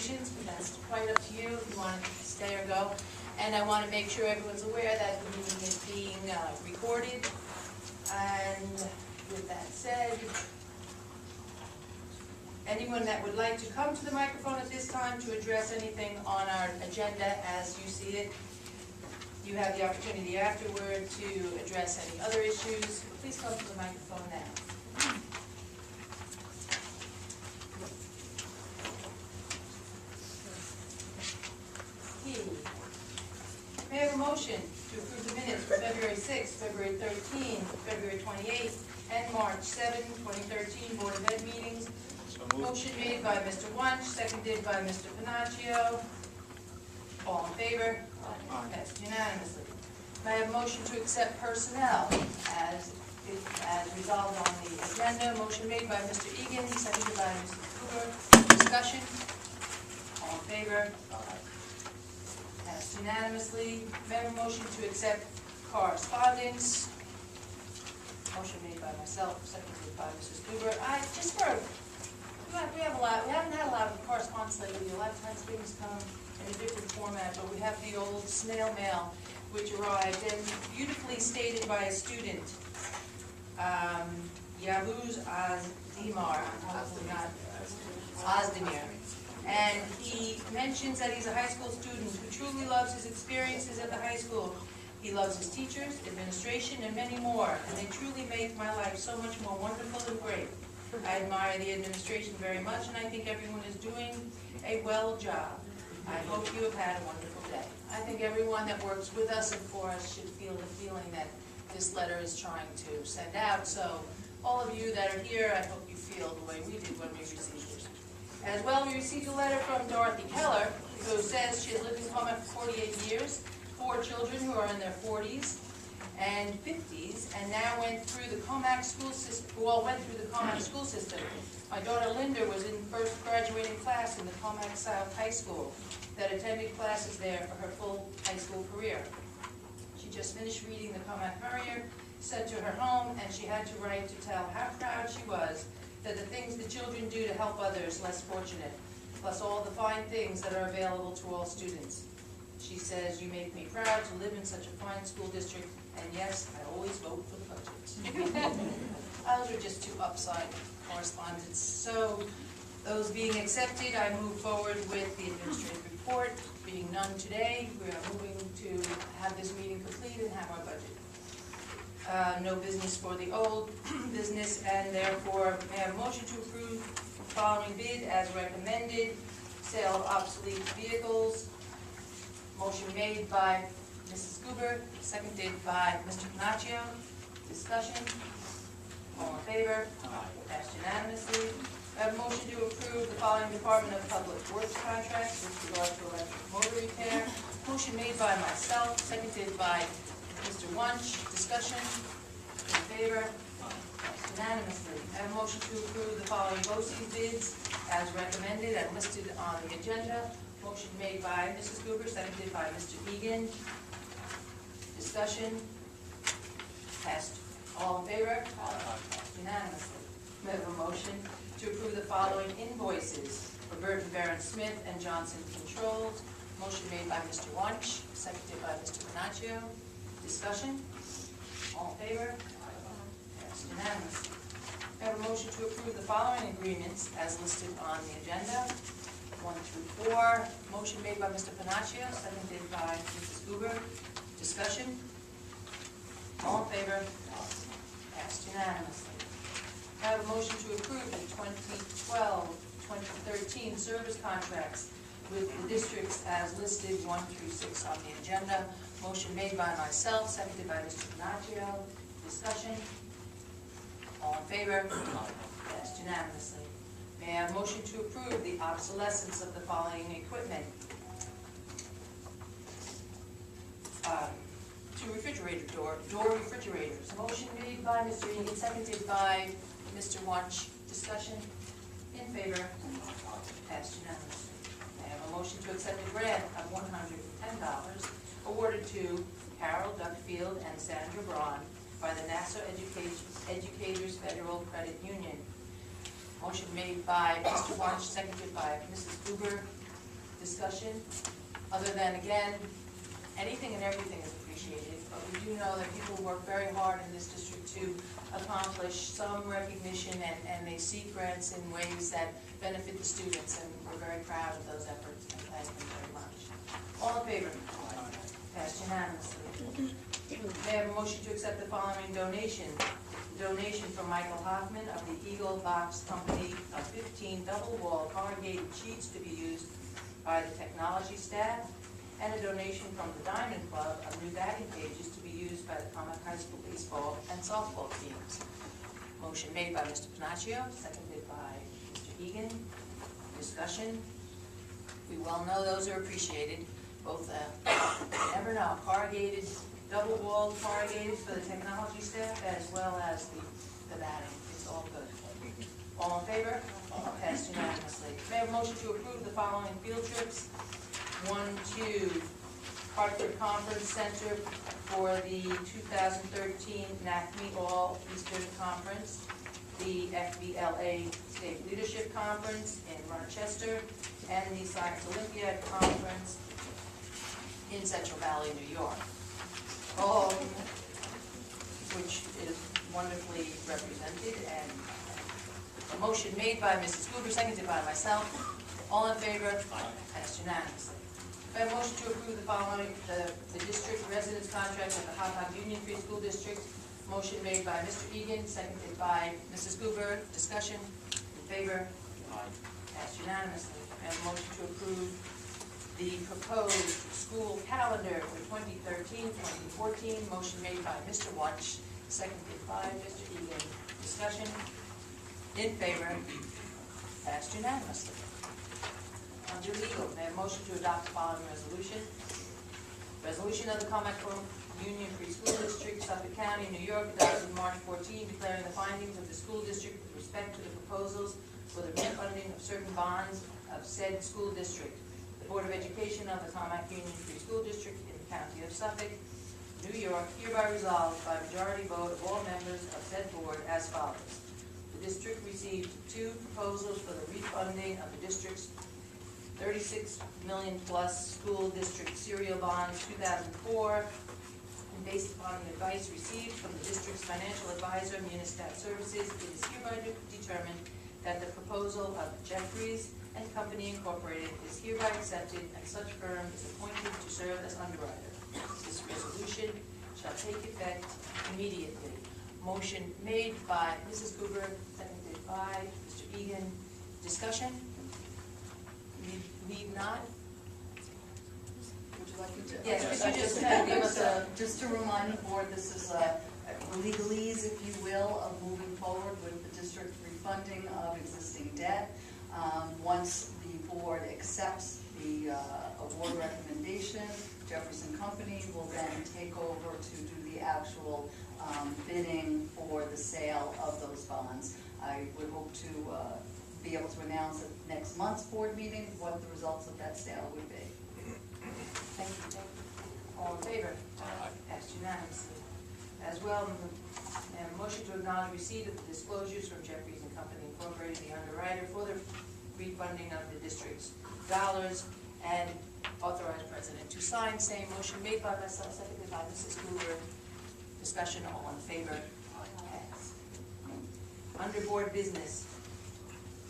resolutions, but that's quite up to you if you want to stay or go. And I want to make sure everyone's aware that the meeting is being recorded. And with that said, anyone that would like to come to the microphone at this time to address anything on our agenda as you see it, you have the opportunity afterward to address any other issues. Please come to the microphone now. May I have a motion to approve the minutes for February 6, February 13, February 28, and March 7, 2013 Board of Ed meetings? Motion made by Mr. Wunsch, seconded by Mr. Panaccio. All in favor? Passed unanimously. May I have a motion to accept personnel as resolved on the agenda? Motion made by Mr. Egan, seconded by Mr. Cooper. Discussion? All in favor? Passed unanimously. May I have a motion to accept correspondence? Motion made by myself, seconded by Mrs. Cooper. We haven't had a lot of correspondence lately. A lot of times things come in a different format, but we have the old snail mail, which arrived and beautifully stated by a student, Yavuz Ozdemir. And he mentions that he's a high school student who truly loves his experiences at the high school. He loves his teachers, administration, and many more, and they truly make my life so much more wonderful and great. I admire the administration very much, and I think everyone is doing a well job. I hope you have had a wonderful day. I think everyone that works with us and for us should feel the feeling that this letter is trying to send out. So all of you that are here, I hope you feel the way we did when we received it. As well, we received a letter from Dorothy Keller, who says she has lived in Commack for 48 years, 4 children who are in their 40s and 50s, and now went through the Commack school system, school system. My daughter Linda was in first graduating class in the Commack South High School that attended classes there for her full high school career. She just finished reading the Commack Courier, sent to her home, and she had to write to tell how proud she was that the things the children do to help others less fortunate, plus all the fine things that are available to all students. She says, "You make me proud to live in such a fine school district, and yes, I always vote for the budget." Those are just 2 upside correspondence. So, those being accepted, I move forward with the administrative report. Being none today, we are moving to have this meeting complete and have our budget. No business for the old business, and therefore, may I have a motion to approve the following bid as recommended: sale of obsolete vehicles. Motion made by Mrs. Goober, seconded by Mr. Panaccio. Discussion? All in favor? Passed unanimously. I have a motion to approve the following Department of Public Works contracts with regard to electric motor repair. Motion made by myself, seconded by Mr. Wunsch. Discussion? In favor? Passed unanimously. I have a motion to approve the following BOCES bids as recommended and listed on the agenda. Motion made by Mrs. Cooper, seconded by Mr. Egan. Discussion? Passed. All in favor? Passed unanimously. May I have a motion to approve the following invoices for Burton Baron Smith and Johnson Controls. Motion made by Mr. Wunsch, seconded by Mr. Panaccio. Discussion? All in favor? Passed unanimously. I have a motion to approve the following agreements as listed on the agenda. 1 through 4. Motion made by Mr. Panaccio, seconded by Mrs. Goober. Discussion? All in favor? Passed unanimously. I have a motion to approve the 2012-2013 service contracts with the districts as listed 1 through 6 on the agenda. Motion made by myself, seconded by Mr. Panaccio. Discussion? All in favor? Passed unanimously. May I have a motion to approve the obsolescence of the following equipment? 2 refrigerator door refrigerators. Motion made by Mr. Egan, seconded by Mr. Wunsch. Discussion? In favor? Passed unanimously. May I have a motion to accept a grant of $110 awarded to Carol Duckfield and Sandra Braun by the Nassau Educators Federal Credit Union. Motion made by Mr. Wunsch, seconded by Mrs. Goober. discussion, other than, again, anything and everything is appreciated, but we do know that people work very hard in this district to accomplish some recognition, and they seek grants in ways that benefit the students, and we're very proud of those efforts, and thank them very much. All in favor? Passed unanimously. May I have a motion to accept the following donation? Donation from Michael Hoffman of the Eagle Box Company of 15 double-wall corrugated sheets to be used by the technology staff, and a donation from the Diamond Club of new batting cages to be used by the Commack High School baseball and softball teams. Motion made by Mr. Panaccio, seconded by Mr. Egan. Discussion. We well know those are appreciated. Both, you never know, corrugated, double-walled corrugated for the technology staff, as well as the batting. It's all good. All in favor? Passed unanimously. May I have a motion to approve the following field trips? 1 to Hartford Conference Center for the 2013 NACME All Eastern Conference, the FBLA State Leadership Conference in Rochester, and the Science Olympiad Conference in Central Valley, New York. All which is wonderfully represented, and a motion made by Mrs. Cooper, seconded by myself. All in favor? Passed unanimously. I have a motion to approve the following, the district residence contract of the Hop Union Free School District. Motion made by Mr. Egan, seconded by Mrs. Cooper. Discussion. In favor? Passed unanimously. I have a motion to approve the proposed school calendar for 2013-2014. Motion made by Mr. Watch, seconded by Mr. Egan. Discussion. In favor? Passed unanimously. Under legal, may I have a motion to adopt the following resolution? Resolution of the Commack Union Free School District, Suffolk County, New York, adopted March 14, declaring the findings of the school district with respect to the proposals for the refunding of certain bonds of said school district. The Board of Education of the Commack Union Free School District in the County of Suffolk, New York, hereby resolved by majority vote of all members of said board as follows. The district received 2 proposals for the refunding of the district's 36 million plus school district serial bonds 2004, and based upon the advice received from the district's financial advisor, Munistat Services, it is hereby determined that the proposal of Jeffries and Company Incorporated is hereby accepted, and such firm is appointed to serve as underwriter. This resolution shall take effect immediately. Motion made by Mrs. Cooper, seconded by Mr. Egan. Discussion? Need not? Would you like me to? Yes, could you just give us a... Just to remind the board, this is a legalese, if you will, of moving forward with the district refunding of existing debt. Once the board accepts the award recommendation, Jefferson Company will then take over to do the actual bidding for the sale of those bonds. I would hope to be able to announce at next month's board meeting what the results of that sale would be. Thank you. All in favor? Passed unanimously. As well, and a motion to acknowledge receipt of the disclosures from Jeffries and Company Incorporated, the underwriter, for the refunding of the district's dollars, and authorize president to sign. Same motion made by myself, seconded by Mrs. Cooper. Discussion. All in favor? Passed. Under board business,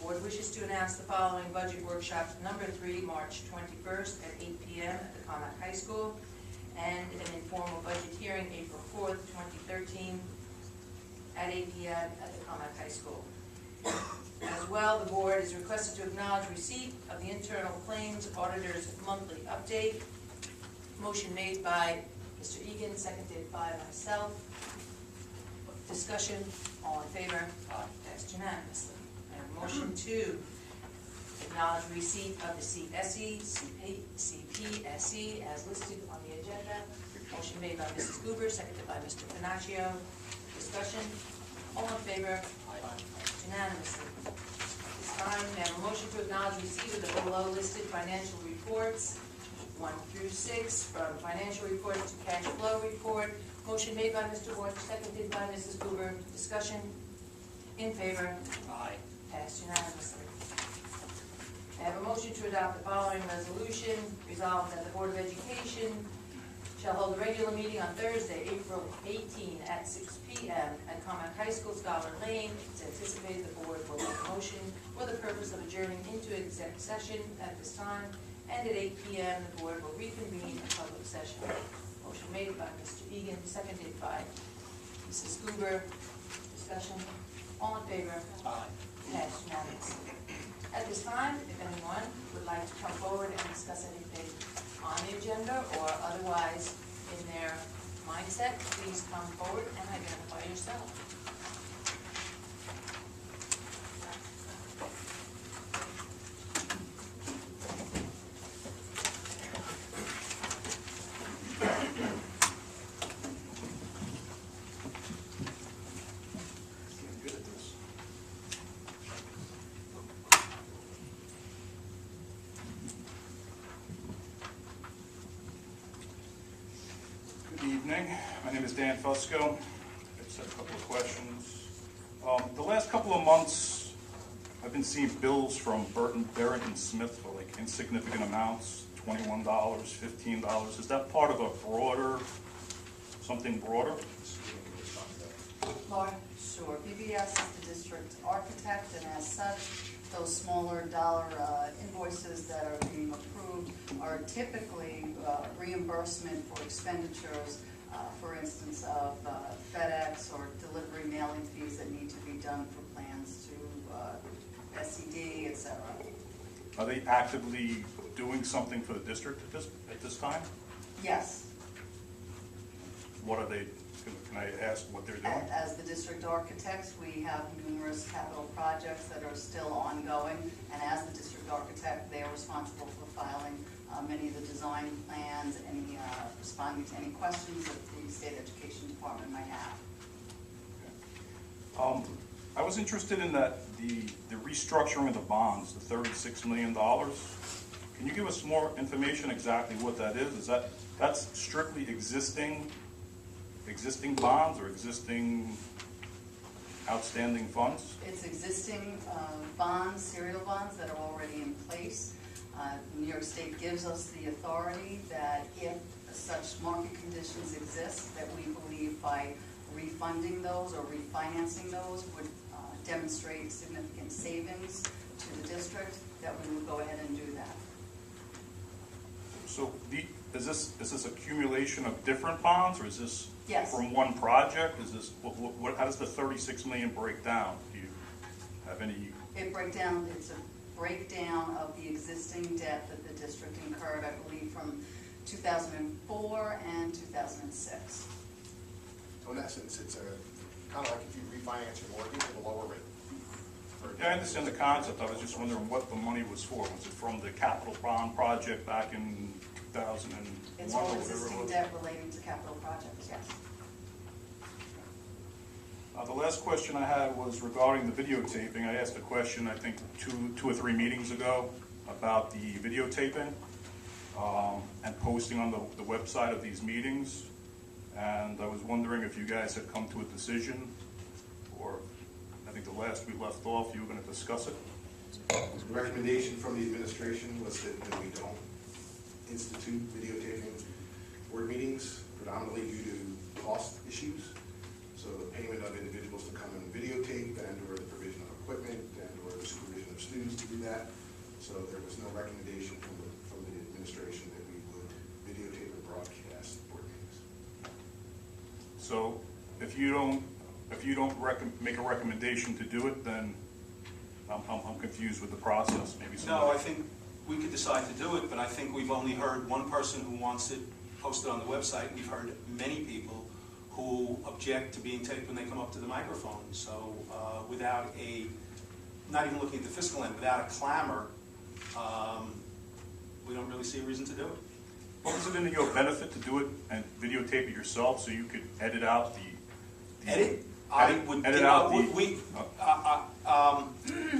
board wishes to announce the following budget workshops: number 3, March 21st at 8 p.m. at the Commack High School, and an informal budget hearing April 4th, 2013 at 8 p.m. at the Commack High School. As well, the board is requested to acknowledge receipt of the internal claims auditor's monthly update. Motion made by Mr. Egan, seconded by myself. Discussion. All in favor? Passed unanimously. Motion to acknowledge receipt of the CSE, CPSE as listed on the agenda. Motion made by Mrs. Cooper, seconded by Mr. Panaccio. Discussion. All in favor? Unanimously. This time, we have a motion to acknowledge receipt of the below listed financial reports, 1 through 6, from financial reports to cash flow report. Motion made by Mr. Watch, seconded by Mrs. Cooper. Discussion. In favor? Passed unanimously. I have a motion to adopt the following resolution. Resolved that the Board of Education shall hold a regular meeting on Thursday, April 18 at 6 p.m. at Commack High School, Scholar Lane. It's anticipated the board will make a motion for the purpose of adjourning into exec session at this time, and at 8 p.m. the board will reconvene in public session. Motion made by Mr. Egan, seconded by Mrs. Goober. Discussion. All in favor? Aye. Passed unanimously. At this time, if anyone would like to come forward and discuss anything on the agenda or otherwise in their mindset, please come forward and identify yourself. Good evening. My name is Dan Fusco. I just have a couple of questions. The last couple of months, I've been seeing bills from Barrington Smith for like insignificant amounts, $21, $15. Is that part of a broader, something broader? Laura? Sure. BBS is the district architect, and as such, those smaller dollar invoices that are being approved are typically reimbursement for expenditures, for instance, of FedEx or delivery mailing fees that need to be done for plans to SED, etc. Are they actively doing something for the district at this time? Yes. What are they, can I ask what they're doing? As the district architects, we have numerous capital projects that are still ongoing, and as the district architect, they are responsible for filing many of the design plans, responding to any questions that the state education department might have. I was interested in that the restructuring of the bonds, the $36 million. Can you give us more information exactly what that is? That's strictly existing bonds or existing outstanding funds? It's existing bonds, serial bonds that are already in place. New York State gives us the authority that if such market conditions exist, that we believe by refunding those or refinancing those would demonstrate significant savings to the district, that we would go ahead and do that. So is this accumulation of different bonds, or is this Yes. from one project? Is this how does the $36 million break down? Do you have any? It's a breakdown of the existing debt that the district incurred, I believe, from 2004 and 2006. So in essence, it's kind of like if you refinance your mortgage at a lower rate. Yeah, I understand the concept. I was just wondering what the money was for. Was it from the capital bond project back in 2001 It's or all whatever it existing was? debt relating to capital projects, yes. The last question I had was regarding the videotaping. I asked a question, I think, two or three meetings ago about the videotaping and posting on the website of these meetings. And I was wondering if you guys had come to a decision, or I think the last we left off, you were going to discuss it. The recommendation from the administration was that we don't institute videotaping board meetings, predominantly due to cost issues. So the payment of individuals to come and videotape, and or the provision of equipment, and or the supervision of students to do that. So there was no recommendation from the administration that we would videotape or broadcast board meetings. So if you don't make a recommendation to do it, then I'm confused with the process. Maybe somebody. No, I think we could decide to do it, but I think we've only heard one person who wants it posted on the website. We've heard many people who object to being taped when they come up to the microphone. So without not even looking at the fiscal end, without a clamor, we don't really see a reason to do it. What was it in your benefit to do it and videotape it yourself so you could edit out the Edit?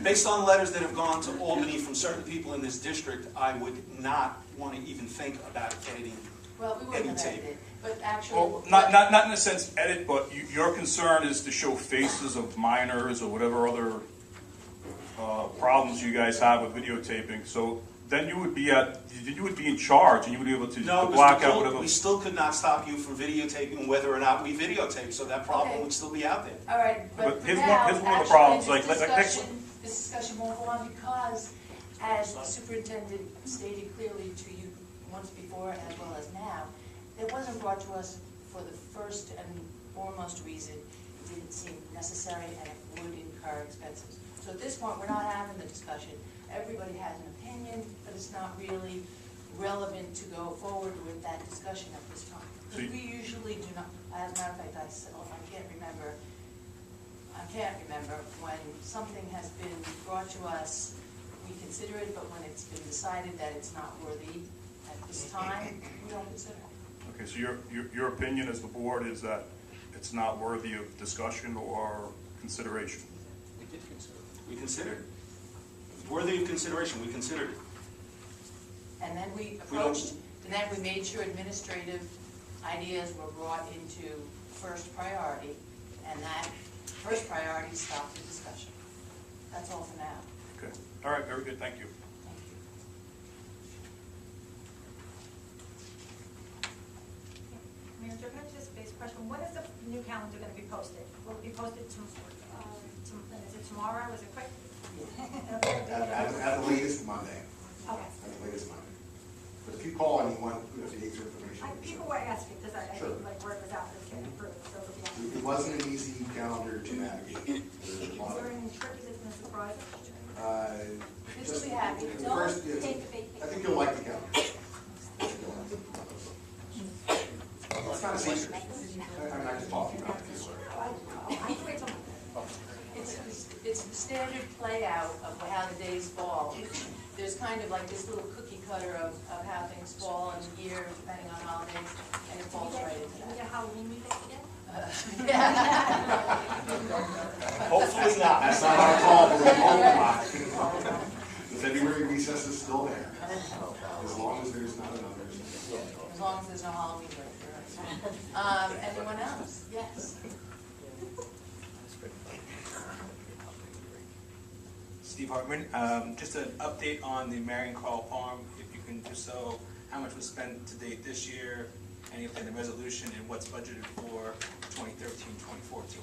Based on letters that have gone to Albany from certain people in this district, I would not want to even think about editing. Well, we wouldn't have Any tape. edited, but actually. Well, not in a sense edit, but your concern is to show faces of minors or whatever other problems you guys have with videotaping, so then you would be in charge and you would be able to No, block out because whatever. we still could not stop you from videotaping whether or not we videotape, so that problem Okay. would still be out there. All right, But but for here's now, one of the actually, problems, this like next- discussion won't go on because, as the superintendent stated clearly to you once before as well as now, it wasn't brought to us for the first and foremost reason it didn't seem necessary and it would incur expenses. So at this point, we're not having the discussion. Everybody has an opinion, but it's not really relevant to go forward with that discussion at this time. Because we usually do not, as a matter of fact, I can't remember when something has been brought to us, we consider it, but when it's been decided that it's not worthy at this time, we don't consider it. Okay, so your opinion as the board is that it's not worthy of discussion or consideration? We did consider it. We considered it. Worthy of consideration, we considered it. And then we approached, and then we made sure administrative ideas were brought into first priority, and that first priority stopped the discussion. That's all for now. Okay, all right, very good, thank you. Thank you. Manager, can I just base a question? When is the new calendar going to be posted? Will it be posted is it tomorrow? Is it quick? At the latest Monday. Okay. At the latest Monday. But if you call and you want the extra information. People were asking, because I Sure. think like word was out that it's getting approved, so it'll be out. It wasn't an easy calendar to navigate. Is there any trick, is it going to surprise us? This will be happy. the Don't first- it's- take the vacation. I think you'll like the calendar. It's not a secret. I mean, I can talk about it. I can wait till It's the standard play out of how the days fall. There's kind of like this little cookie cutter of how things fall in the year, depending on holidays, and it falls right into we that. get Halloween music again? Hopefully not. That's not our call, but we're hoping not. The February recess is still there, as long as there's not another. As long as there's no Halloween break. Anyone else? Yes. Steve Hartman, just an update on the Marion Carl Farm, if you can just so, how much was spent to date this year, any of the resolution, and what's budgeted for 2013, 2014?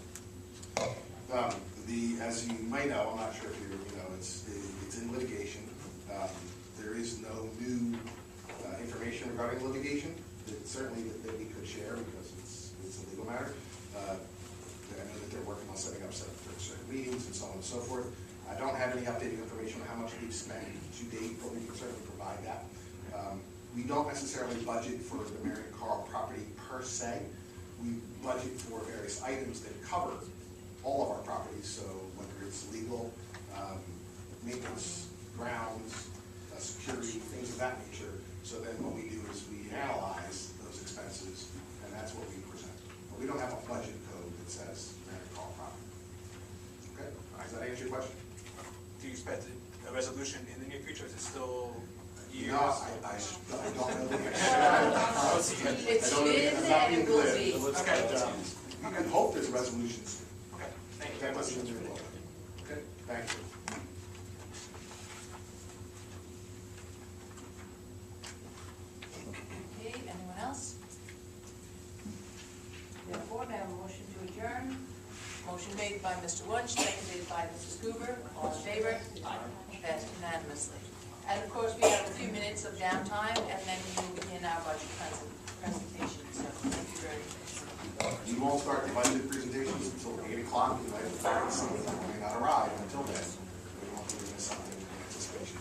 As you may know, I'm not sure if you know, it's in litigation. There is no new information regarding litigation. It's certainly that we could share because it's a legal matter. I know that they're working on setting up certain meetings and so on and so forth. I don't have any updated information on how much we've spent to date, but we can certainly provide that. We don't necessarily budget for the Marion Carl property per se. We budget for various items that cover all of our properties, so whether it's legal, maintenance, grounds, security, things of that nature. So then what we do is we analyze those expenses, and that's what we present. But we don't have a budget code that says Marion Carl property. Okay, does that answer your question? Do you expect a resolution in the near future, is it still years? No, I don't know the answer. It's been and it will be. Okay. You can hope there's a resolution soon. Okay, thank you. That doesn't mean there will. Okay, thank you. Okay, anyone else? Therefore, may I have a motion to adjourn? Motion made by Mr. Wunsch, seconded by Mrs. Cooper. All in favor? Passed unanimously. And of course, we have a few minutes of downtime, and then we will begin our budget presentation. So thank you very much. You won't start the budget presentations until 8 o'clock, and I may not arrive until then. We won't be doing something in anticipation.